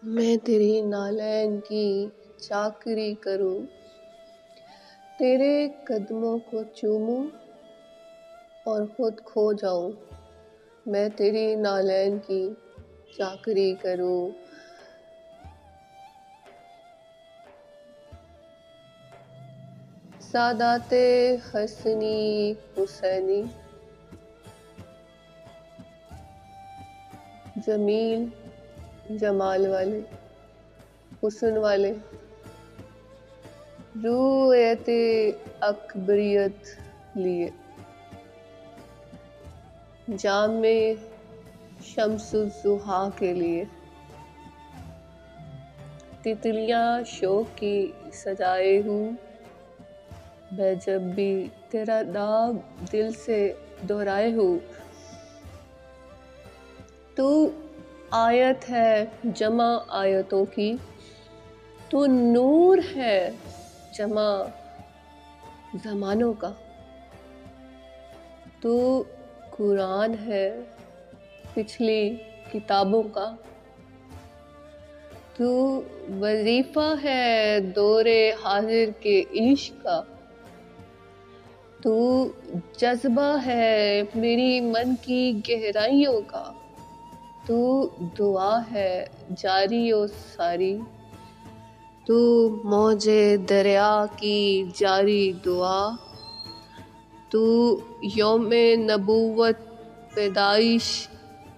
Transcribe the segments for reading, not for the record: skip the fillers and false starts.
मैं तेरी नालैन की चाकरी करूं, तेरे कदमों को चूमूं और खुद खो जाऊं। मैं तेरी नालैन की चाकरी करूं। सादाते हसनी हुसैनी, जमील जमाल वाले, हुस्न वाले, रूयते अकबरियत लिए, जाम में शम्सुज़्ज़ुहा के लिए, तितलियां शौक की सजाए हूँ। मैं जब भी तेरा नाम दिल से दोहराए हूँ। तू आयत है जमा आयतों की, तू नूर है जमा ज़मानों का, तू कुरान है पिछली किताबों का, तू वजीफ़ा है दौरे हाजिर के इश्क का, तू जज्बा है मेरी मन की गहराइयों का, तू दुआ है जारी और सारी, तू मौजे दरिया की जारी दुआ, तू यौमे नबूवत पैदाइश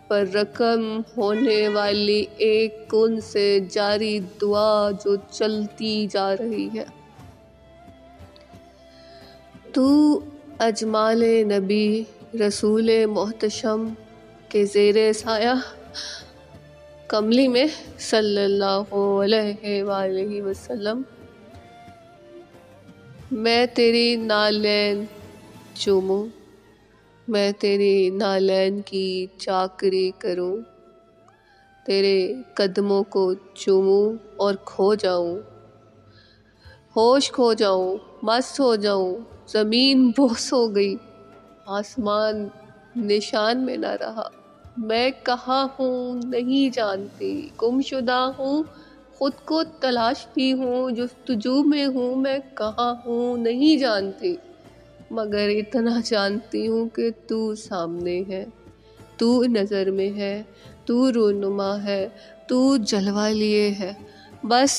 पर रकम होने वाली एक कुन से जारी दुआ जो चलती जा रही है। तू अजमाले नबी रसूल मोहतशम के ज़ेरे साया कमली में सल्लल्लाहु अलैहि वसल्लम। मैं तेरी नालैन चूमूं, मैं तेरी नालैन की चाकरी करूं, तेरे कदमों को चूमूं और खो जाऊं, होश खो जाऊं, मस्त हो जाऊं। ज़मीन बोस हो गई, आसमान निशान में ना रहा। मैं कहाँ हूँ नहीं जानती, गुमशुदा हूँ, खुद को तलाशती हूँ, जुस्तजू में हूँ। मैं कहाँ हूँ नहीं जानती, मगर इतना जानती हूँ कि तू सामने है, तू नज़र में है, तू रूनुमा है, तू जलवा लिए है। बस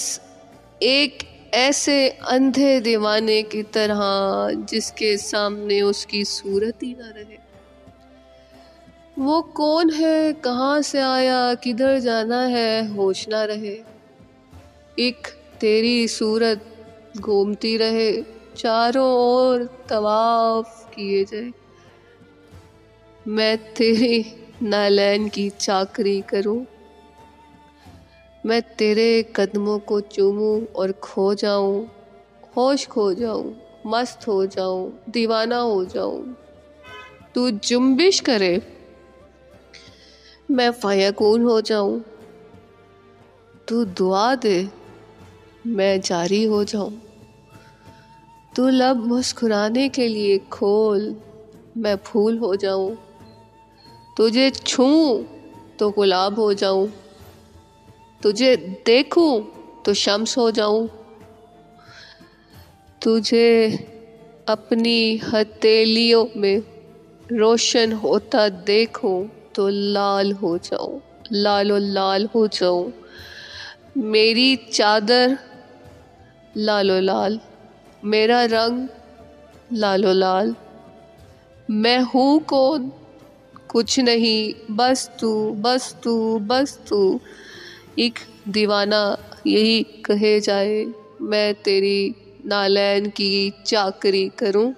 एक ऐसे अंधे दीवाने की तरह जिसके सामने उसकी सूरत ही ना रहे। वो कौन है, कहाँ से आया, किधर जाना है, होश ना रहे। एक तेरी सूरत घूमती रहे, चारों ओर तवाफ किए जाए। मैं तेरी नालैन की चाकरी करूं, मैं तेरे कदमों को चूमूं और खो जाऊं, होश खो जाऊं, मस्त हो जाऊं, दीवाना हो जाऊं। तू जुम्बिश करे, मैं फ़यकून हो जाऊं। तू दुआ दे, मैं जारी हो जाऊं। तू लब मुस्कुराने के लिए खोल, मैं फूल हो जाऊं। तुझे छूं तो गुलाब हो जाऊं, तुझे देखूं तो शम्स हो जाऊं, तुझे अपनी हथेलियों में रोशन होता देखूं तो लाल हो जाऊं, लालो लाल हो जाऊं। मेरी चादर लालो लाल, मेरा रंग लालो लाल। मैं हूँ कौन, कुछ नहीं, बस तू, बस तू, बस तू। एक दीवाना यही कहे जाए, मैं तेरी नालैन की चाकरी करूं।